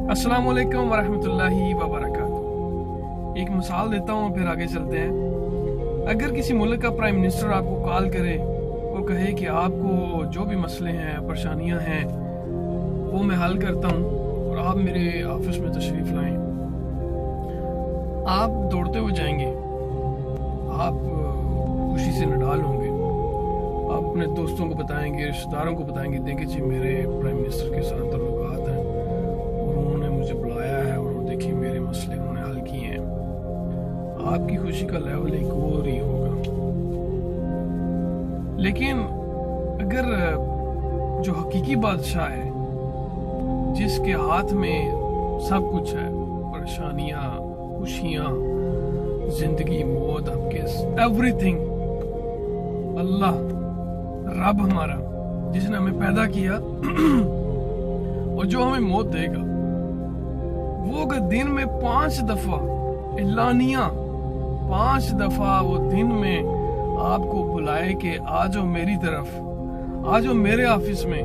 अस्सलाम वालेकुम वरहमतुल्लाहि वबरकातुहू। एक मिसाल देता हूँ, फिर आगे चलते हैं। अगर किसी मुल्क का प्राइम मिनिस्टर आपको कॉल करे और कहे कि आपको जो भी मसले हैं, परेशानियाँ हैं, वो मैं हल करता हूँ और आप मेरे ऑफिस में तशरीफ़ लाएं, आप दौड़ते हुए जाएंगे, आप खुशी से निडाल होंगे, आप अपने दोस्तों को बताएंगे, रिश्तेदारों को बताएंगे, देखिए जी मेरे प्राइम मिनिस्टर के साथ ताल्लुकात हैं और उन्होंने मुझे बुलाया है और देखिए मेरे मसले उन्होंने हल किए हैं। आपकी खुशी का लेवल एक और ही होगा। लेकिन अगर जो हकीकी बादशाह है, जिसके हाथ में सब कुछ है, परेशानियां, खुशियां, जिंदगी, मौत, आपके एवरीथिंग, अल्लाह रब हमारा जिसने हमें पैदा किया और जो हमें मौत देगा, वो अगर दिन में 5 दफा एलानिया 5 दफा वो दिन में आपको बुलाए कि आ जाओ मेरी तरफ, आ जाओ मेरे ऑफिस में,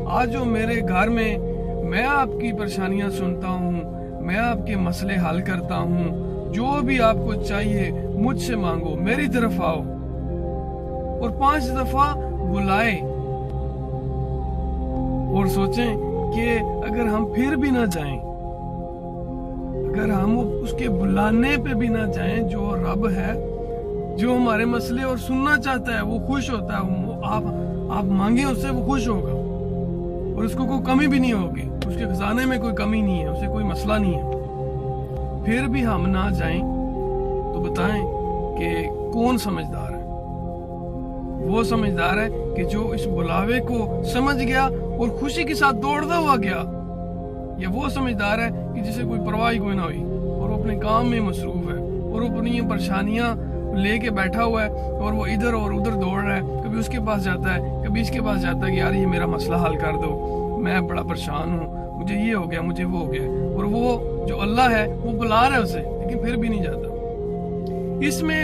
आ जाओ मेरे घर में, मैं आपकी परेशानियां सुनता हूँ, मैं आपके मसले हल करता हूँ, जो भी आपको चाहिए मुझसे मांगो, मेरी तरफ आओ, और 5 दफा बुलाए और सोचें कि अगर हम फिर भी ना जाएं, अगर हम उसके बुलाने पे भी ना जाएं, जो रब है, जो हमारे मसले और सुनना चाहता है, वो खुश होता है, आप मांगे उससे, वो खुश होगा और उसको कोई कमी भी नहीं होगी, उसके खजाने में कोई कमी नहीं है, उसे कोई मसला नहीं है। फिर भी हम ना जाएं तो बताएं कि कौन समझदार है? वो समझदार है कि जो इस बुलावे को समझ गया और खुशी के साथ दौड़ता हुआ गया, या वो समझदार है कि जिसे कोई परवाह ही कोई ना हुई और वो अपने काम में मसरूफ है और वो अपनी परेशानियां लेके बैठा हुआ है और वो इधर और उधर दौड़ रहा है, कभी उसके पास जाता है, कभी इसके पास जाता है कि यार ये मेरा मसला हल कर दो, मैं बड़ा परेशान हूँ, मुझे ये हो गया, मुझे वो हो गया, और वो जो अल्लाह है वो बुला रहा है उसे, लेकिन फिर भी नहीं जाता। इसमें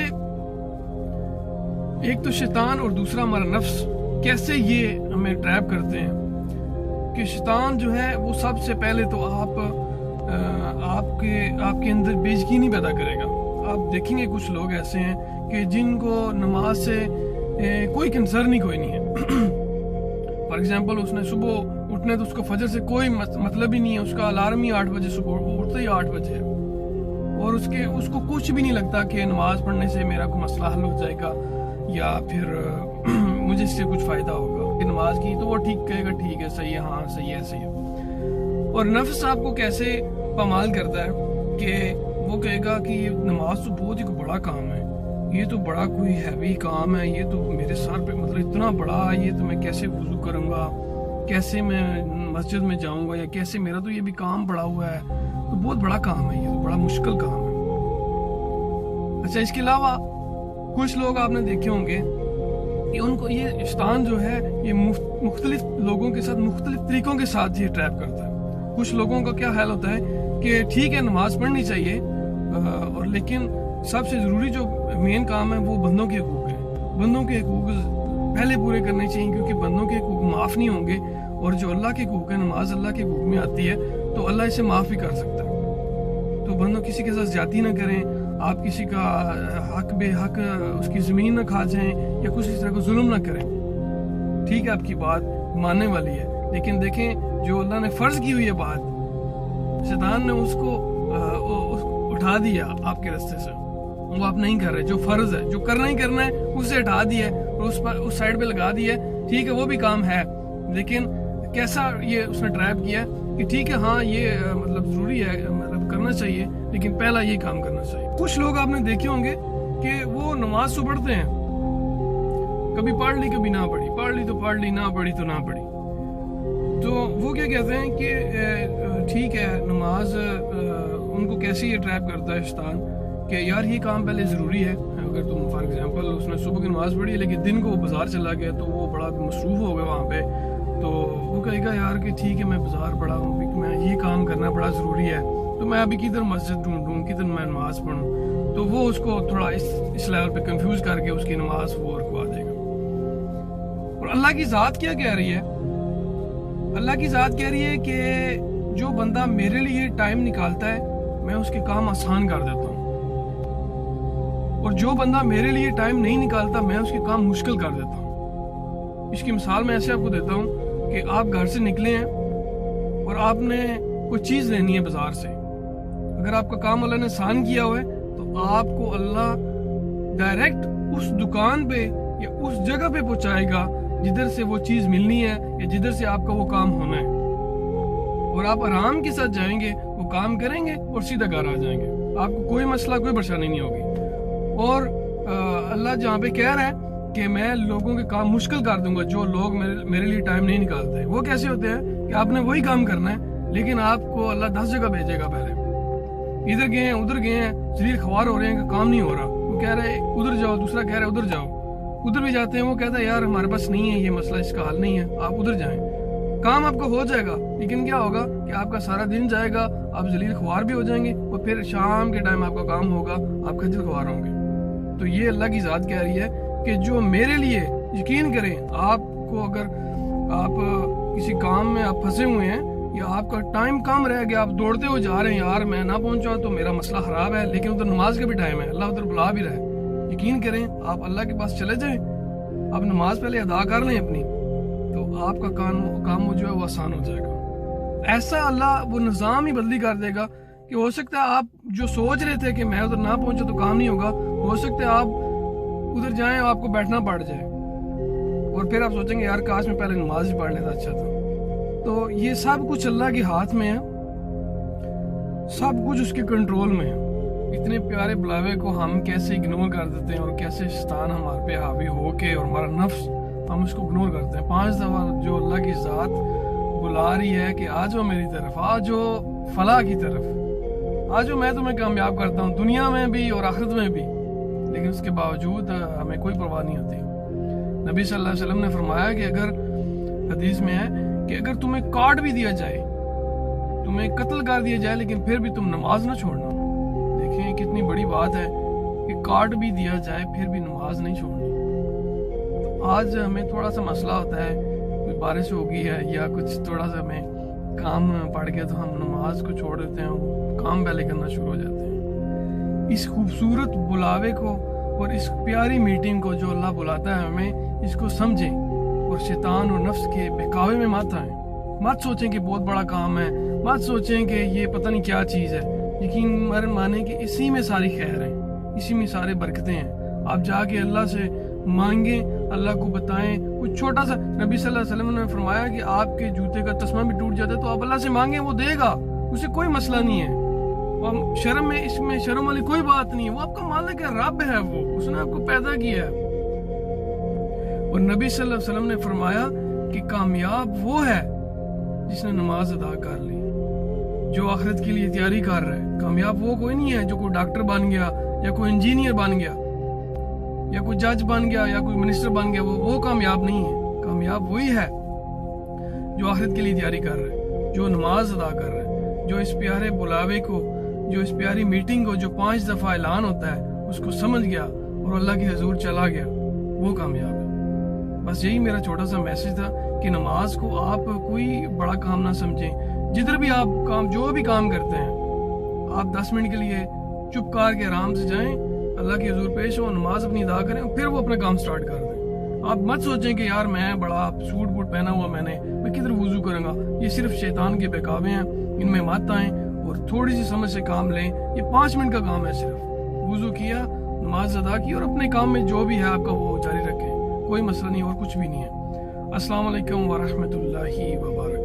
एक तो शैतान और दूसरा हमारा नफ्स कैसे ये हमें ट्रैप करते हैं कि शैतान जो है वो सबसे पहले तो आपके अंदर बेयकीनी पैदा करेगा। आप देखेंगे कुछ लोग ऐसे हैं कि जिनको नमाज से कोई कंसर्न ही कोई नहीं है। फॉर एग्जांपल, उसने सुबह उठने तो उसको फजर से कोई मतलब ही नहीं है, उसका अलार्म ही 8 बजे, सुबह उठते ही 8 बजे है और उसको कुछ भी नहीं लगता कि नमाज पढ़ने से मेरा कोई मसला हल हो जाएगा या फिर मुझे इससे कुछ फायदा होगा। नमाज की तो वो ठीक कहेगा, ठीक है, सही है, हाँ सही है, सही है। और नफ्स आपको कैसे पमाल करता है कि वो कहेगा कि नमाज तो बहुत ही बड़ा काम है, ये तो बड़ा कोई हैवी काम है, ये तो मेरे सर पे मतलब इतना बड़ा, ये तो मैं कैसे वुजू करूंगा, कैसे मैं मस्जिद में जाऊंगा, या कैसे मेरा तो ये भी काम पड़ा हुआ है, तो बहुत बड़ा काम है, ये तो बड़ा मुश्किल काम है। अच्छा, इसके अलावा कुछ लोग आपने देखे होंगे कि उनको ये शैतान जो है ये मुख्तलिफ लोगों के साथ मुख्तलिफ तरीकों के साथ ये ट्रैप करता है। कुछ लोगों का क्या हाल होता है कि ठीक है नमाज पढ़नी चाहिए और लेकिन सबसे ज़रूरी जो मेन काम है वो बंदों के हकूक़ है, बंदों के हकूक़ पहले पूरे करने चाहिए, क्योंकि बंदों के हकूक़ माफ़ नहीं होंगे और जो अल्लाह के हकूक़ है, नमाज अल्लाह के हकूक़ में आती है तो अल्लाह इसे माफ़ भी कर सकता है। तो बंदों किसी के साथ ज्यादती ना करें, आप किसी का हक बेहक उसकी ज़मीन ना खा जाएं या कुछ इस तरह को जुल्म ना करें। ठीक है, आपकी बात मानने वाली है, लेकिन देखें जो अल्लाह ने फ़र्ज़ की हुई है बात, शैतान ने उसको उठा दिया आपके रास्ते से, वो आप नहीं कर रहे, जो फ़र्ज़ है, जो करना ही करना है उसे हटा दिया और उस साइड पे लगा दिया। ठीक है, वो भी काम है, लेकिन कैसा ये उसने ट्रैप किया कि ठीक है, हाँ ये मतलब ज़रूरी है, मतलब करना चाहिए, लेकिन पहला ये काम करना चाहिए। कुछ लोग आपने देखे होंगे कि वो नमाज तो पढ़ते हैं, कभी पढ़ ली कभी ना पढ़ी, पढ़ ली तो पढ़ ली, ना पढ़ी तो ना पढ़ी। तो वो क्या कहते हैं कि ठीक है नमाज, उनको कैसे ये ट्रैप करता है शैतान कि यार ये काम पहले ज़रूरी है। अगर तुम फॉर एग्जांपल उसने सुबह की नमाज पढ़ी लेकिन दिन को वो बाज़ार चला गया तो वो बड़ा मसरूफ़ हो गया वहाँ पे, तो वो कहेगा यार कि ठीक है मैं बाज़ार पड़ा हूँ, मैं ये काम करना बड़ा ज़रूरी है, तो मैं अभी किधर मस्जिद ढूंढूं, किधर मैं नमाज पढ़ूं, तो वो उसको थोड़ा इस लेवल पे कंफ्यूज करके उसकी नमाज वो रुकवा देगा। और अल्लाह की ज़ात क्या कह रही है? अल्लाह की ज़ात कह रही है कि जो جو بندہ میرے لیے ٹائم نکالتا ہے میں اس کے کام آسان کر دیتا ہوں، اور جو بندہ میرے لیے ٹائم نہیں نکالتا میں اس کے کام مشکل کر دیتا ہوں۔ اس کی مثال میں ایسے آپ کو دیتا ہوں کہ آپ گھر سے نکلے ہیں اور آپ نے کوئی چیز لینی ہے بازار سے، اگر آپ کا کام اللہ نے آسان کیا ہوا ہے تو آپ کو اللہ ڈائریکٹ اس دکان پہ یا اس جگہ پہ پہنچائے گا جدھر سے وہ چیز ملنی ہے یا جدھر سے آپ کا وہ کام ہونا ہے، اور آپ آرام کے ساتھ جائیں گے، وہ کام کریں گے اور سیدھا گھر آ جائیں گے، آپ کو کوئی مسئلہ کوئی پریشانی نہیں ہوگی۔ اور اللہ جہاں پہ کہہ رہا ہے کہ میں لوگوں کے کام مشکل کر دوں گا جو لوگ میرے لیے ٹائم نہیں نکالتے، وہ کیسے ہوتے ہیں کہ آپ نے وہی کام کرنا ہے لیکن آپ کو اللہ 10 جگہ بھیجے گا، پہلے ادھر گئے ہیں ادھر گئے ہیں، ذلیل خوار ہو رہے ہیں کہ کام نہیں ہو رہا، وہ کہہ رہے ہیں ادھر جاؤ، دوسرا کہہ رہا ہے ادھر جاؤ، ادھر بھی جاتے ہیں، وہ کہتا ہے یار ہمارے پاس نہیں ہے یہ مسئلہ، اس کا حل نہیں ہے، آپ ادھر جائیں، کام آپ کا ہو جائے گا، لیکن کیا ہوگا کہ آپ کا سارا دن جائے گا، آپ ذلیل خوار بھی ہو جائیں گے، اور پھر شام کے ٹائم آپ کا کام ہوگا، آپ خجل خوار ہوں گے۔ تو یہ اللہ کی ذات کہہ رہی ہے کہ جو میرے لیے، یقین کریں آپ کو اگر آپ کسی کام میں آپ پھنسے ہوئے ہیں یا آپ کا ٹائم کم رہ گیا، آپ دوڑتے ہوئے جا رہے ہیں، یار میں نہ پہنچا تو میرا مسئلہ خراب ہے، لیکن ادھر نماز کا بھی ٹائم ہے، اللہ ادھر بلا بھی رہا ہے، یقین کریں آپ اللہ کے پاس چلے جائیں، آپ نماز پہلے ادا کر لیں اپنی، تو آپ کا کام جو ہے وہ آسان ہو جائے گا۔ ایسا اللہ وہ نظام ہی بدلی کر دے گا کہ ہو سکتا ہے آپ جو سوچ رہے تھے کہ میں ادھر نہ پہنچا تو کام نہیں ہوگا، ہو سکتا ہے آپ ادھر جائیں اور آپ کو بیٹھنا پڑ جائے، اور پھر آپ سوچیں گے یار کاش میں پہلے نماز ہی پڑھ لیتا اچھا تھا۔ تو یہ سب کچھ اللہ کے ہاتھ میں ہے، سب کچھ اس کے کنٹرول میں ہے۔ اتنے پیارے بلاوے کو ہم کیسے اگنور کر دیتے ہیں، اور کیسے شیطان ہمارے پہ حاوی ہو کے اور ہمارا نفس ہم اس کو اگنور کرتے ہیں۔ 5 دفعہ جو اللہ کی ذات بلا رہی ہے کہ آ جاؤ میری طرف، آ جاؤ فلاح کی طرف، آ جاؤ میں تمہیں کامیاب کرتا ہوں دنیا میں بھی اور آخرت میں بھی، لیکن اس کے باوجود ہمیں کوئی پرواہ نہیں ہوتی۔ نبی صلی اللہ علیہ وسلم نے فرمایا کہ اگر حدیث میں ہے کہ اگر تمہیں کاٹ بھی دیا جائے، تمہیں قتل کر دیا جائے، لیکن پھر بھی تم نماز نہ چھوڑنا۔ دیکھیں کتنی بڑی بات ہے کہ کاٹ بھی دیا جائے پھر بھی نماز نہیں چھوڑنی۔ تو آج ہمیں تھوڑا سا مسئلہ ہوتا ہے، کوئی بارش ہو گئی ہے یا کچھ تھوڑا سا ہمیں کام پڑ گیا تو ہم نماز کو چھوڑ دیتے ہیں، کام پہلے کرنا شروع ہو جاتے ہیں۔ اس خوبصورت بلاوے کو اور اس پیاری میٹنگ کو جو اللہ بلاتا ہے ہمیں، اس کو سمجھیں اور شیطان اور نفس کے بہکاوے میں مت آئیں۔ مت سوچیں کہ بہت بڑا کام ہے، مت سوچیں کہ یہ پتہ نہیں کیا چیز ہے، یقین مانیں کہ اسی میں ساری خیر ہے، اسی میں سارے برکتیں ہیں۔ آپ جا کے اللہ سے مانگیں، اللہ کو بتائیں، کچھ چھوٹا سا، نبی صلی اللہ علیہ وسلم نے فرمایا کہ آپ کے جوتے کا تسمہ بھی ٹوٹ جاتا ہے تو آپ اللہ سے مانگیں، وہ دے گا، اسے کوئی مسئلہ نہیں ہے۔ شرم میں، اس میں شرم والی کوئی بات نہیں ہے، وہ آپ کا مالک ہے، رب ہے، وہ اس نے آپ کو پیدا کیا ہے۔ اور نبی صلی اللہ علیہ وسلم نے فرمایا کہ کامیاب وہ ہے جس نے نماز ادا کر لی، جو آخرت کے لیے تیاری کر رہا ہے۔ کامیاب وہ کوئی نہیں ہے جو کوئی ڈاکٹر بن گیا یا کوئی انجینئر بن گیا یا کوئی جج بن گیا یا کوئی منسٹر بن گیا، وہ کامیاب نہیں ہے۔ کامیاب وہی ہے جو آخرت کے لیے تیاری کر رہا ہے، جو نماز ادا کر رہا ہے، جو اس پیارے بلاوے کو، جو اس پیاری میٹنگ کو جو 5 دفعہ اعلان ہوتا ہے اس کو سمجھ گیا اور اللہ کے حضور چلا گیا، وہ کامیاب ہے۔ بس یہی میرا چھوٹا سا میسج تھا کہ نماز کو آپ کوئی بڑا کام نہ سمجھیں، جدھر بھی آپ جو بھی کام کرتے ہیں، آپ 10 منٹ کے لیے چپ کر کے آرام سے جائیں، اللہ کے حضور پیش ہو، نماز اپنی ادا کریں، پھر وہ اپنا کام سٹارٹ کر دیں۔ آپ مت سوچیں کہ یار میں بڑا سوٹ بوٹ پہنا ہوا میں کدھر وضو کروں گا، یہ صرف شیطان کے بہکاوے ہیں، ان میں مت آئیں اور تھوڑی سی سمجھ سے کام لیں۔ یہ 5 منٹ کا کام ہے، صرف وضو کیا، نماز ادا کی اور اپنے کام میں جو بھی ہے آپ کا وہ جاری رکھیں، کوئی مسئلہ نہیں اور کچھ بھی نہیں ہے۔ السلام علیکم ورحمۃ اللہ وبرکاتہ۔